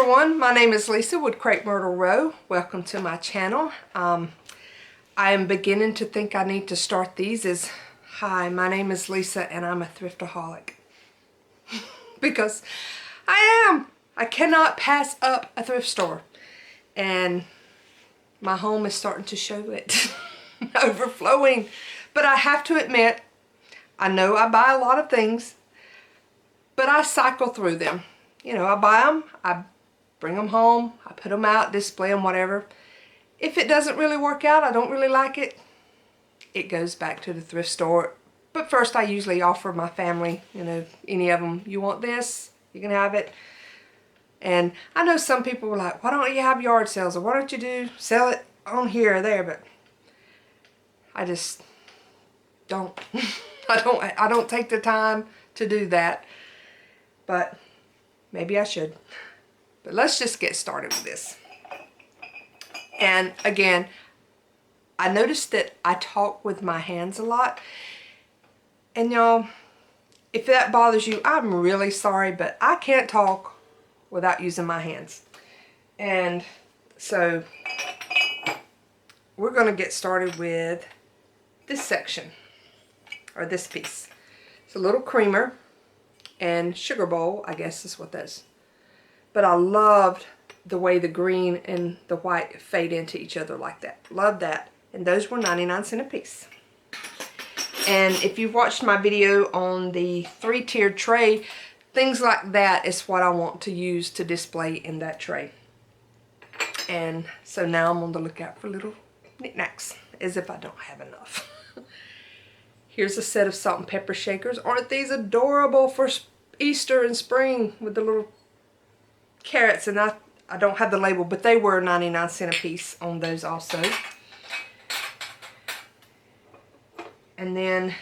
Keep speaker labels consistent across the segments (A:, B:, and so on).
A: everyone, my name is Lisa with Crepe Myrtle Row. Welcome to my channel. I am beginning to think I need to start these as, hi, my name is Lisa and I'm a thriftaholic. Because I am. I cannot pass up a thrift store. And my home is starting to show it. Overflowing. But I have to admit, I know I buy a lot of things, but I cycle through them. You know, I buy them, I bring them home, I put them out, display them, whatever. If it doesn't really work out, I don't really like it, it goes back to the thrift store. But first I usually offer my family, you know, any of them, you want this, you can have it. And I know some people were like, why don't you have yard sales, or why don't you sell it on here or there, but I just don't. I don't take the time to do that, but maybe I should. But let's just get started with this. And again, I noticed that I talk with my hands a lot. And y'all, if that bothers you, I'm really sorry, but I can't talk without using my hands. And so we're going to get started with this section, or this piece. It's a little creamer and sugar bowl, I guess is what that is. But I loved the way the green and the white fade into each other like that. Love that. And those were 99 cents a piece. And if you've watched my video on the 3-tiered tray, things like that is what I want to use to display in that tray. And so now I'm on the lookout for little knickknacks, as if I don't have enough. Here's a set of salt and pepper shakers. Aren't these adorable for Easter and spring with the little carrots? And I don't have the label, but they were 99 cents a piece on those also. And then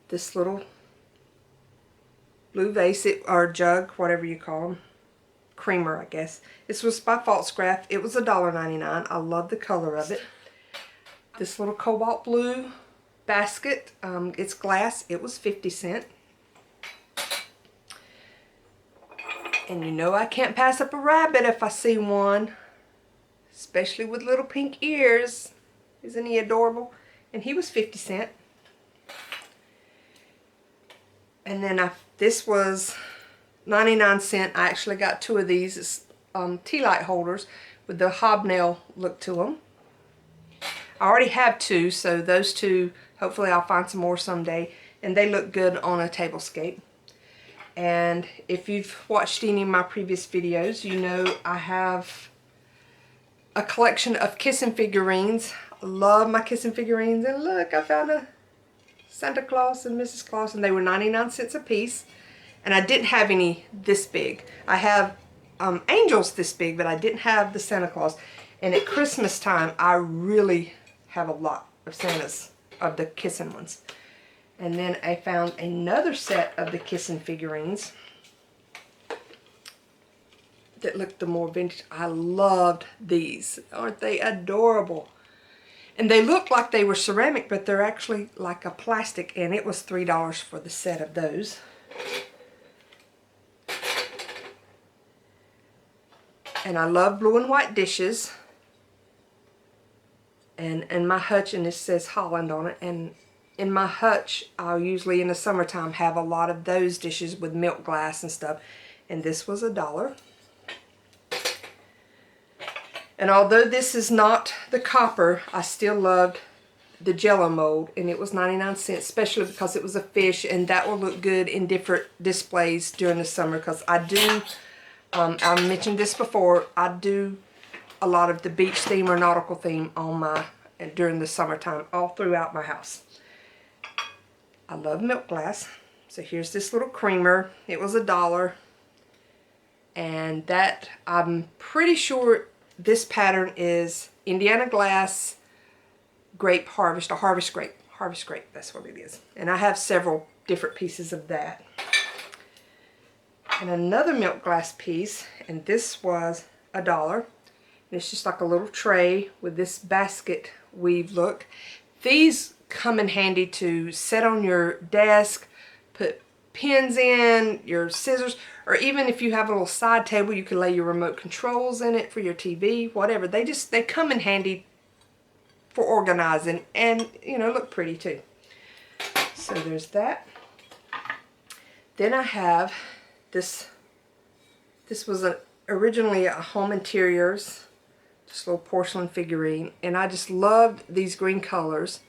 A: this little blue vase, or jug, whatever you call them. Creamer, I guess. This was by Falstaff. It was $1.99. I love the color of it. This little cobalt blue basket, it's glass, it was 50 cents. And you know I can't pass up a rabbit if I see one, especially with little pink ears. Isn't he adorable? And he was 50 cents. And then this was 99 cents. I actually got 2 of these. It's tea light holders with the hobnail look to them. I already have 2, so those 2, hopefully I'll find some more someday. And they look good on a tablescape. And if you've watched any of my previous videos, you know I have a collection of kissing figurines. I love my kissing figurines. And look, I found a Santa Claus and Mrs. Claus, and they were 99 cents a piece. And I didn't have any this big. I have angels this big, but I didn't have the Santa Claus. And at Christmas time, I really have a lot of Santas, of the kissing ones. And then I found another set of the kissing figurines that looked the more vintage. I loved these. Aren't they adorable? And they look like they were ceramic, but they're actually like a plastic, and it was $3 for the set of those. And I love blue and white dishes. And my hutch, and this says Holland on it, and in my hutch I'll usually in the summertime have a lot of those dishes with milk glass and stuff. And this was $1. And although this is not the copper, I still loved the Jello mold, and it was 99 cents, especially because it was a fish, and that will look good in different displays during the summer, because I do, I mentioned this before, I do a lot of the beach theme or nautical theme on during the summertime, all throughout my house. I love milk glass. So here's this little creamer. It was $1. And that, I'm pretty sure this pattern is Indiana glass, grape harvest, or harvest grape. Harvest grape, that's what it is. And I have several different pieces of that. And another milk glass piece, and this was $1. It's just like a little tray with this basket weave look. These come in handy to set on your desk, put pens in, your scissors, or even if you have a little side table, you can lay your remote controls in it for your TV, whatever. They come in handy for organizing and, you know, look pretty too. So there's that. Then I have this. This was originally a Home Interiors, just a little porcelain figurine, and I just loved these green colors.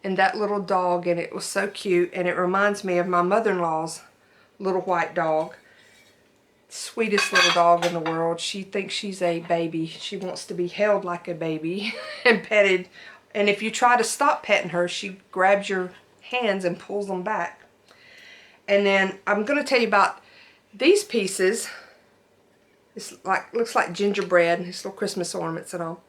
A: And that little dog in it was so cute, and it reminds me of my mother-in-law's little white dog. Sweetest little dog in the world. She thinks she's a baby. She wants to be held like a baby and petted. And if you try to stop petting her, she grabs your hands and pulls them back. And then I'm going to tell you about these pieces. This looks like gingerbread, these little Christmas ornaments and all.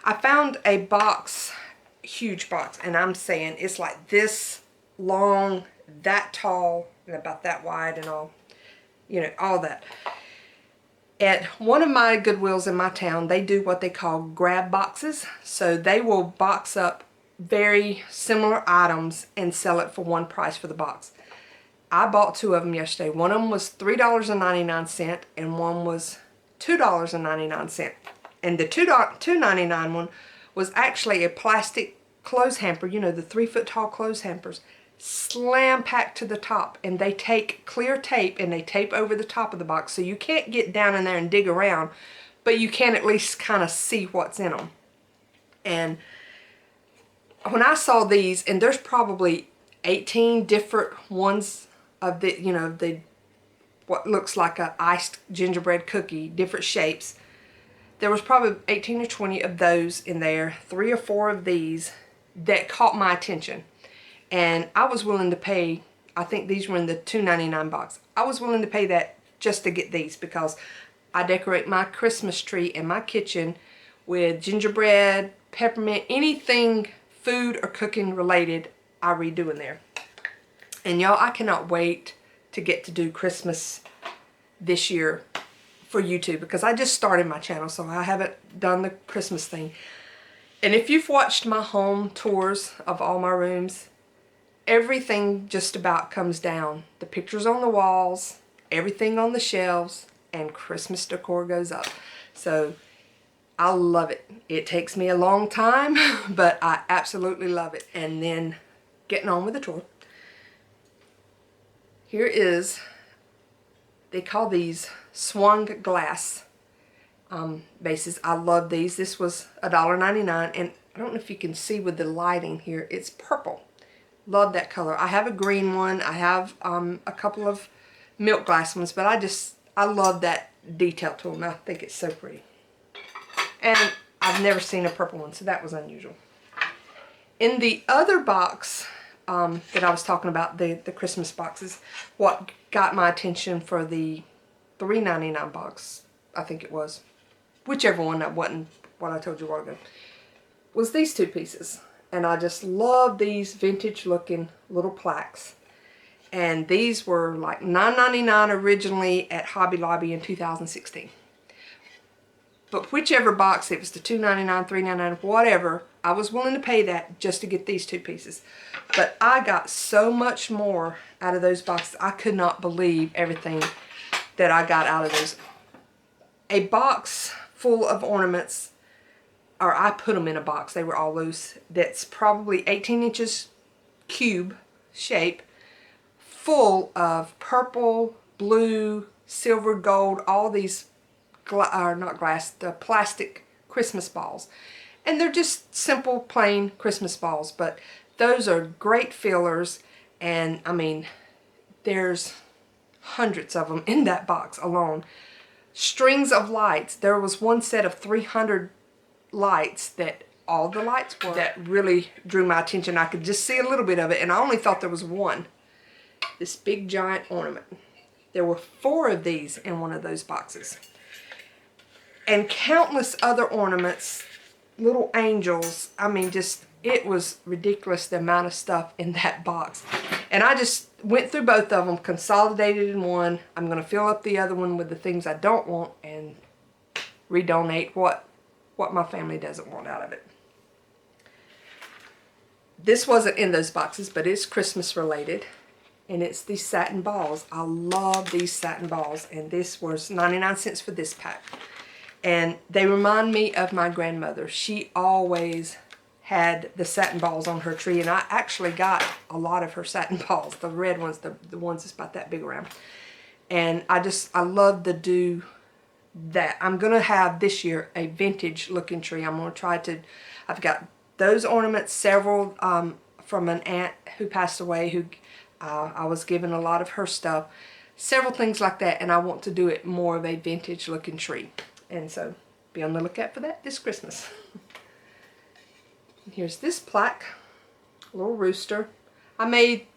A: I found a box, huge box, and I'm saying it's like this long, that tall, and about that wide and all, you know, all that. At one of my Goodwills in my town, they do what they call grab boxes. So they will box up very similar items and sell it for one price for the box. I bought two of them yesterday. One of them was $3.99 and one was $2.99. And the $2.99 one was actually a plastic clothes hamper, you know, the 3-foot tall clothes hampers, slam packed to the top, and they take clear tape and they tape over the top of the box, so you can't get down in there and dig around, but you can at least kind of see what's in them. And when I saw these, and there's probably 18 different ones of the, you know, the what looks like a iced gingerbread cookie, different shapes. There was probably 18 or 20 of those in there, 3 or 4 of these that caught my attention. And I was willing to pay, I think these were in the $2.99 box. I was willing to pay that just to get these because I decorate my Christmas tree in my kitchen with gingerbread, peppermint, anything food or cooking related, I redo in there. And y'all, I cannot wait to get to do Christmas this year for YouTube because I just started my channel, so I haven't done the Christmas thing. And if you've watched my home tours of all my rooms, everything just about comes down. The pictures on the walls, everything on the shelves, and Christmas decor goes up. So I love it. It takes me a long time, but I absolutely love it. And then getting on with the tour. Here is, they call these swung glass bases. I love these. This was $1.99, and I don't know if you can see with the lighting here, it's purple. Love that color. I have a green one. I have a couple of milk glass ones, but I love that detail to them. I think it's so pretty. And I've never seen a purple one, so that was unusual. In the other box that I was talking about, the Christmas boxes, what got my attention for the $3.99 box, I think it was, whichever one that wasn't what I told you a while ago, was these two pieces. And I just love these vintage looking little plaques. And these were like $9.99 originally at Hobby Lobby in 2016. But whichever box, it was the $2.99, $3.99, whatever, I was willing to pay that just to get these two pieces. But I got so much more out of those boxes. I could not believe everything that I got out of those. A box full of ornaments, or I put them in a box, they were all loose, that's probably 18 inches cube shape, full of purple, blue, silver, gold, all these not glass, the plastic Christmas balls. And they're just simple, plain Christmas balls, but those are great fillers, and I mean, there's hundreds of them in that box alone. Strings of lights. There was one set of 300 lights that all the lights were that really drew my attention. I could just see a little bit of it, and I only thought there was one. This big giant ornament. There were 4 of these in one of those boxes. And countless other ornaments, little angels. I mean, just, it was ridiculous the amount of stuff in that box. And I just went through both of them, consolidated in one. I'm going to fill up the other one with the things I don't want and redonate what my family doesn't want out of it. This wasn't in those boxes, but it's Christmas related. and it's these satin balls. I love these satin balls, and this was 99 cents for this pack. And they remind me of my grandmother. She always had the satin balls on her tree, and I actually got a lot of her satin balls, the red ones, the ones that's about that big around. And I love to do that. I'm gonna have this year a vintage looking tree. I'm gonna try to, I've got those ornaments, several from an aunt who passed away, who I was given a lot of her stuff, several things like that, and I want to do it more of a vintage looking tree. And so be on the lookout for that this Christmas. Here's this plaque, a little rooster. I may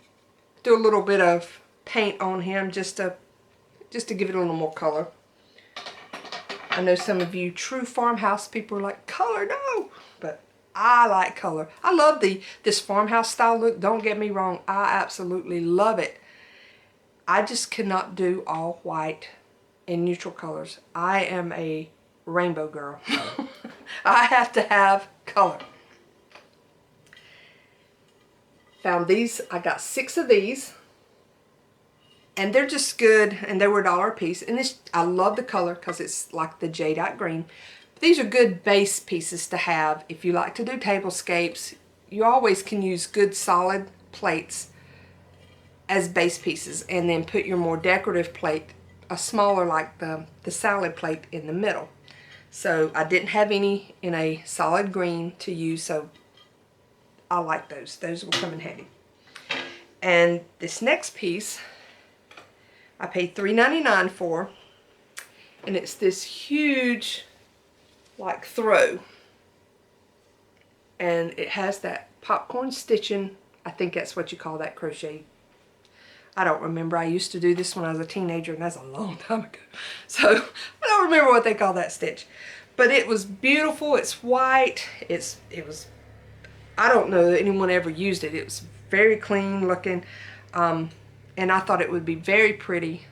A: do a little bit of paint on him just to give it a little more color. I know some of you true farmhouse people are like, color, no! But I like color. I love this farmhouse style look. Don't get me wrong. I absolutely love it. I just cannot do all white and neutral colors. I am a rainbow girl. I have to have color. Found these. I got 6 of these. And they're just good, and they were $1 a piece. And this, I love the color because it's like the jadeite green. But these are good base pieces to have if you like to do tablescapes. You always can use good solid plates as base pieces, and then put your more decorative plate, a smaller like the salad plate, in the middle. So I didn't have any in a solid green to use, so I like those. Those will come in handy. And this next piece I paid $3.99 for, and it's this huge like throw, and it has that popcorn stitching. I think that's what you call that, crochet. I don't remember. I used to do this when I was a teenager, and that's a long time ago, so I don't remember what they call that stitch. But it was beautiful. It's white. It was, I don't know that anyone ever used it. It was very clean looking. And I thought it would be very pretty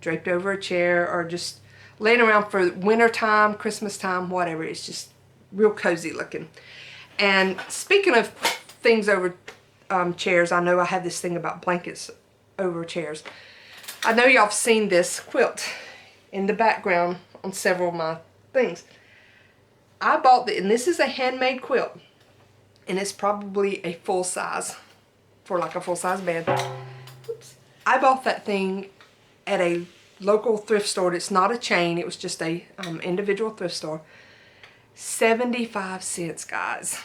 A: draped over a chair, or just laying around for winter time, Christmas time, whatever. It's just real cozy looking. And speaking of things over chairs, I know I have this thing about blankets over chairs. I know y'all have seen this quilt in the background on several of my things. I bought and this is a handmade quilt, and it's probably a full size, for like a full size bed. Oops. I bought that thing at a local thrift store. It's not a chain. It was just a individual thrift store. 75 cents, guys.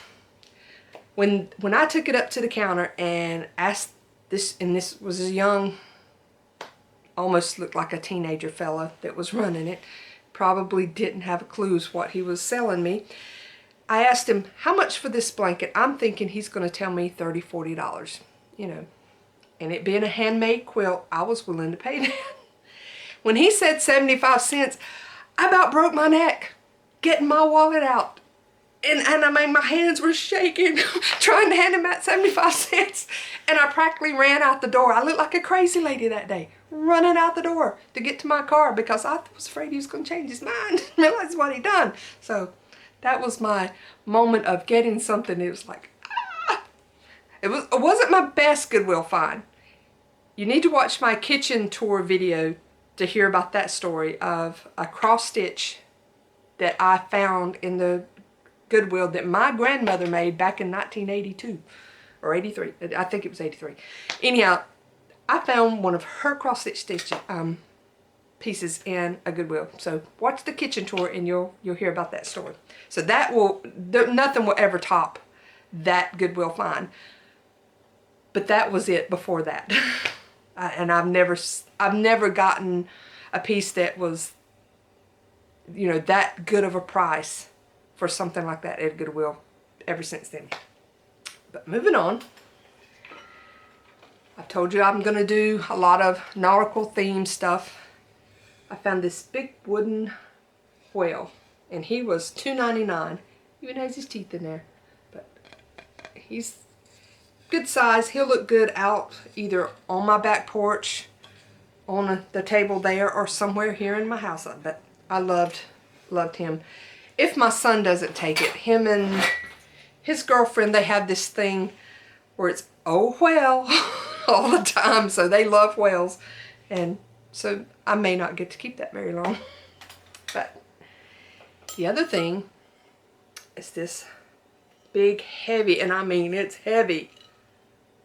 A: When I took it up to the counter and asked this, and this was a young, almost looked like a teenager fella that was running it, probably didn't have a clue what he was selling me. I asked him, how much for this blanket? I'm thinking he's going to tell me $30, $40, you know. And it being a handmade quilt, I was willing to pay that. When he said 75 cents, I about broke my neck getting my wallet out. And I mean, my hands were shaking trying to hand him that 75 cents. And I practically ran out the door. I looked like a crazy lady that day, running out the door to get to my car because I was afraid he was going to change his mind, realize what he'd done. So that was my moment of getting something. It was like, ah! It wasn't my best Goodwill find. You need to watch my kitchen tour video to hear about that story of a cross stitch that I found in the Goodwill that my grandmother made back in 1982 or 83. I think it was 83. Anyhow, I found one of her cross stitch pieces in a Goodwill. So watch the kitchen tour and you'll hear about that story. So that nothing will ever top that Goodwill find. But that was it before that. And I've never gotten a piece that was, you know, that good of a price for something like that at Goodwill ever since then. But moving on, I've told you I'm going to do a lot of nautical themed stuff. I found this big wooden whale, and he was $2.99. Even has his teeth in there, but he's good size. He'll look good out either on my back porch, on the table there, or somewhere here in my house. But I loved him. If my son doesn't take it, him and his girlfriend, they have this thing where it's, oh well, all the time, so they love whales. And so I may not get to keep that very long. But the other thing is this big, heavy, and I mean it's heavy,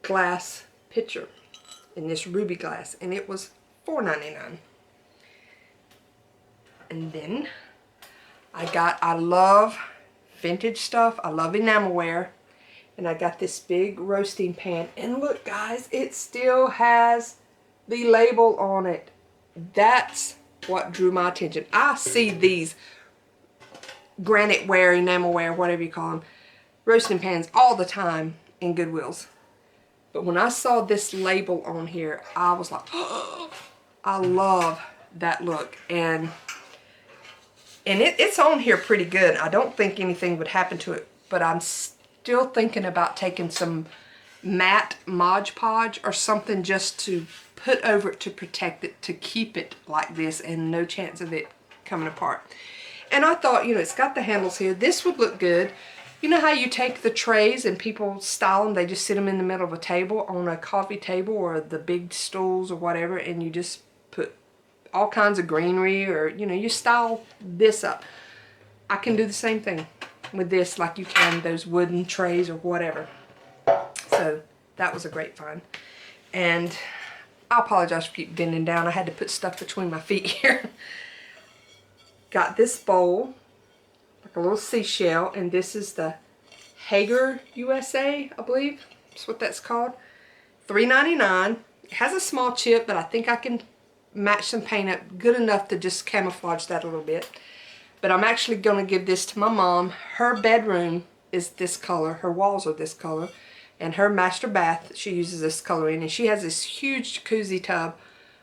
A: glass pitcher in this ruby glass, and it was $4.99. And then I love vintage stuff. I love enamelware. And I got this big roasting pan. And look, guys, it still has the label on it. That's what drew my attention. I see these graniteware, enamelware, whatever you call them, roasting pans all the time in Goodwills. But when I saw this label on here, I was like, oh, I love that look. And it's on here pretty good. I don't think anything would happen to it, but I'm still thinking about taking some matte Mod Podge or something just to put over it to protect it, to keep it like this and no chance of it coming apart. And I thought, you know, it's got the handles here. This would look good. You know how you take the trays and people style them, they just sit them in the middle of a table, on a coffee table or the big stools or whatever, and you just put all kinds of greenery, or, you know, you style this up. I can do the same thing with this like you can those wooden trays or whatever. So that was a great find. And I apologize for keep bending down. I had to put stuff between my feet here. Got this bowl, like a little seashell, and this is the Hager USA, I believe. That's what that's called. $3.99. It has a small chip, but I think I can match some paint up good enough to just camouflage that a little bit. But I'm actually going to give this to my mom. Her bedroom is this color. Her walls are this color. And her master bath, she uses this color in. And she has this huge jacuzzi tub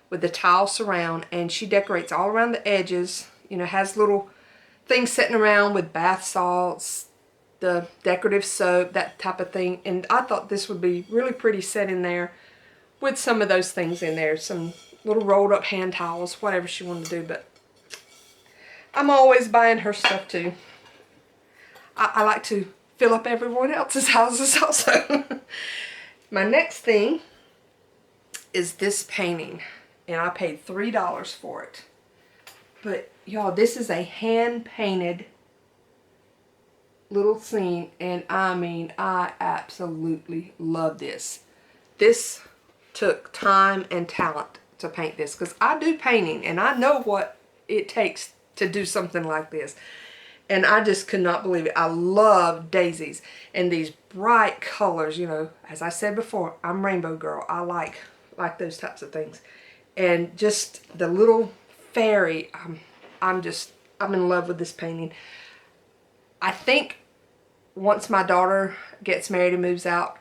A: with the tile surround. And she decorates all around the edges. You know, has little things sitting around with bath salts, the decorative soap, that type of thing. And I thought this would be really pretty set in there with some of those things in there. Some little rolled up hand towels, whatever she wanted to do. But I'm always buying her stuff too. I like to fill up everyone else's houses also. My next thing is this painting, and I paid $3 for it. But y'all, this is a hand painted little scene, and I mean, I absolutely love this. This took time and talent to paint this, because I do painting and I know what it takes to do something like this. And I just could not believe it. I love daisies and these bright colors. You know, as I said before, I'm rainbow girl. I like those types of things. And just the little fairy, I'm in love with this painting. I think once my daughter gets married and moves out,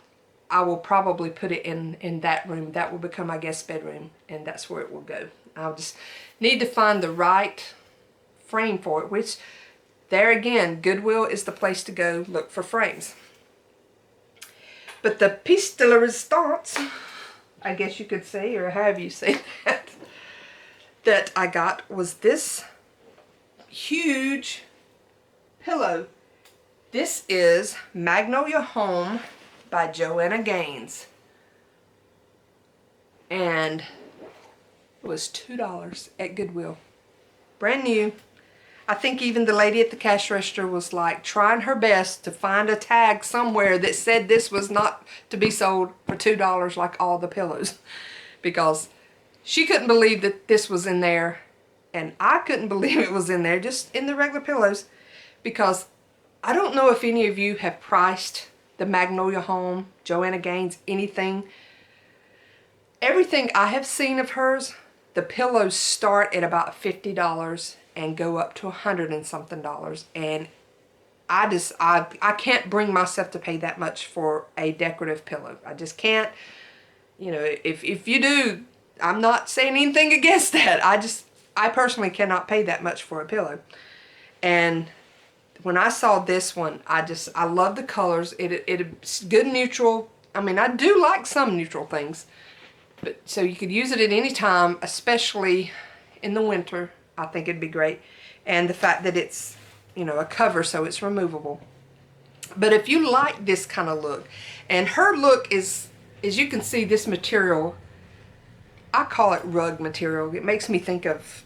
A: I will probably put it in that room. That will become my guest bedroom, and that's where it will go. I'll just need to find the right frame for it, which there again, Goodwill is the place to go look for frames. But the piece de la resistance, I guess you could say, or have you say that I got was this huge pillow. This is Magnolia Home by Joanna Gaines. And it was $2 at Goodwill. Brand new. I think even the lady at the cash register was like trying her best to find a tag somewhere that said this was not to be sold for $2 like all the pillows. Because she couldn't believe that this was in there. And I couldn't believe it was in there, just in the regular pillows. Because I don't know if any of you have priced the Magnolia Home, Joanna Gaines, anything. Everything I have seen of hers, the pillows start at about $50 and go up to $100 and something. And I can't bring myself to pay that much for a decorative pillow. I just can't. You know, if you do, I'm not saying anything against that. I personally cannot pay that much for a pillow. And when I saw this one, I love the colors. It's good neutral. I mean, I do like some neutral things. But so you could use it at any time, especially in the winter. I think it'd be great. And the fact that it's, you know, a cover, so it's removable. But if you like this kind of look, and her look is as you can see, this material, I call it rug material. It makes me think of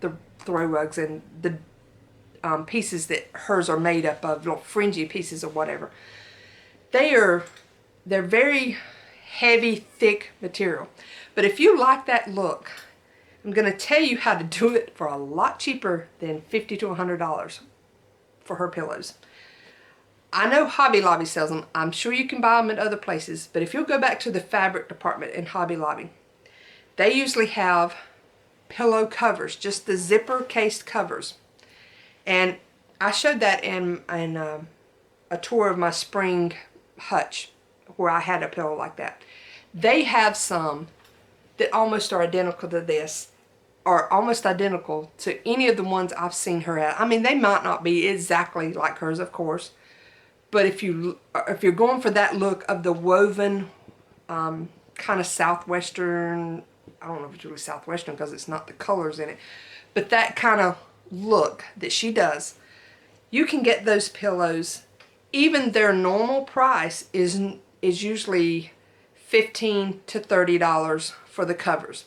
A: the throw rugs and the pieces that hers are made up of, little fringy pieces or whatever. They're very heavy, thick material. But if you like that look, I'm going to tell you how to do it for a lot cheaper than $50 to $100 for her pillows. I know Hobby Lobby sells them. I'm sure you can buy them at other places. But if you'll go back to the fabric department in Hobby Lobby, they usually have pillow covers, just the zipper cased covers. And I showed that in a tour of my spring hutch where I had a pillow like that. They have some that almost are identical to this, or almost identical to any of the ones I've seen her at. I mean, they might not be exactly like hers, of course, but if you're going for that look of the woven kind of southwestern, I don't know if it's really southwestern because it's not the colors in it, but that kind of look that she does, you can get those pillows. Even their normal price is usually $15 to $30 for the covers.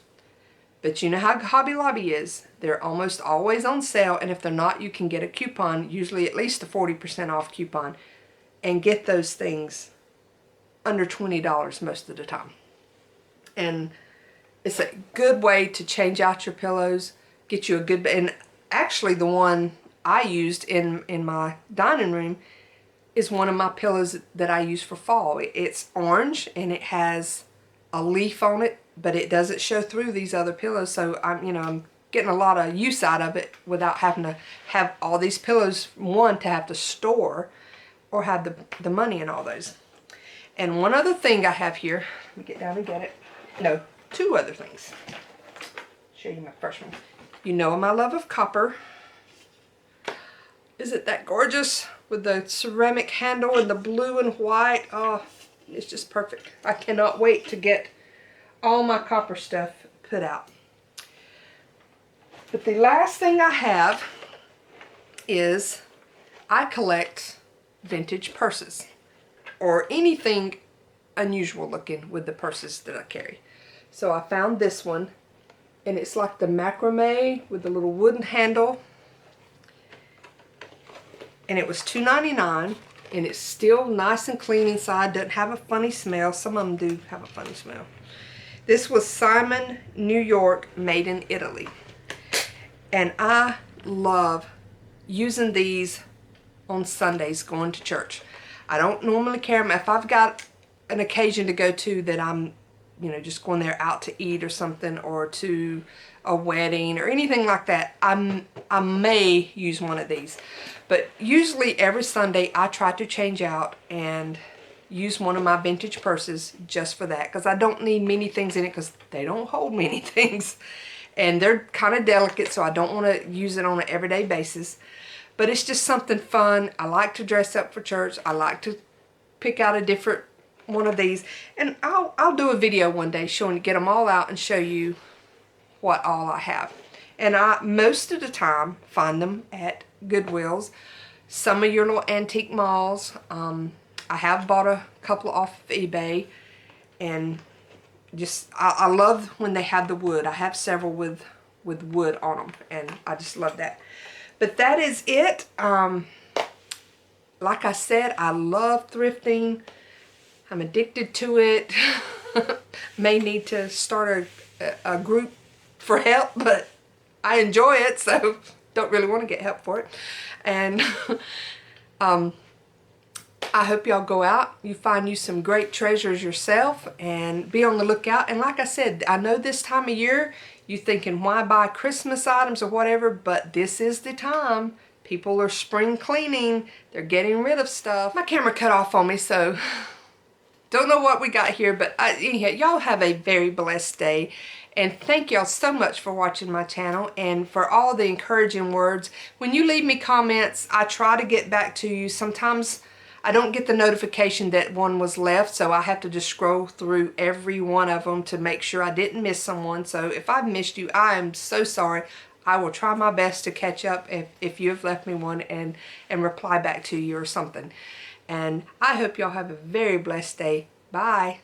A: But you know how Hobby Lobby is. They're almost always on sale, and if they're not, you can get a coupon, usually at least a 40% off coupon, and get those things under $20 most of the time. And it's a good way to change out your pillows, get you a good, and actually the one I used in my dining room is one of my pillows that I use for fall. It's orange and it has a leaf on it, but it doesn't show through these other pillows, so I'm getting a lot of use out of it without having to have all these pillows, one, to have to store or have the money in all those. And one other thing I have here, let me get down and get it. No, two other things. Show you my first one. You know my love of copper. Isn't that gorgeous? With the ceramic handle and the blue and white. Oh, it's just perfect. I cannot wait to get all my copper stuff put out. But the last thing I have is I collect vintage purses or anything unusual looking with the purses that I carry. So I found this one, and it's like the macrame with the little wooden handle. And it was $2.99, and it's still nice and clean inside. Doesn't have a funny smell. Some of them do have a funny smell. This was Simon, New York, made in Italy. And I love using these on Sundays going to church. I don't normally carry them. If I've got an occasion to go to that I'm, just going there out to eat or something, or to a wedding or anything like that, I may use one of these. But usually every Sunday I try to change out and use one of my vintage purses just for that, because I don't need many things in it, because they don't hold many things. And they're kind of delicate, so I don't want to use it on an everyday basis. But it's just something fun. I like to dress up for church. I like to pick out a different one of these. And I'll do a video one day get them all out and show you what all I have. And I, most of the time, find them at Goodwills. Some of your little antique malls. I have bought a couple off of eBay. And just, I love when they have the wood. I have several with wood on them, and I just love that. But that is it. Like I said, I love thrifting. I'm addicted to it. May need to start a group for help, but I enjoy it, so don't really want to get help for it. And I hope y'all go out, you find you some great treasures yourself, and be on the lookout. And like I said, I know this time of year, you thinking, why buy Christmas items or whatever, but this is the time. People are spring cleaning. They're getting rid of stuff. My camera cut off on me, so don't know what we got here, but anyhow, y'all have a very blessed day. And thank y'all so much for watching my channel and for all the encouraging words. When you leave me comments, I try to get back to you. Sometimes I don't get the notification that one was left, so I have to just scroll through every one of them to make sure I didn't miss someone. So if I've missed you, I am so sorry. I will try my best to catch up if you have left me one and reply back to you or something. And I hope y'all have a very blessed day. Bye.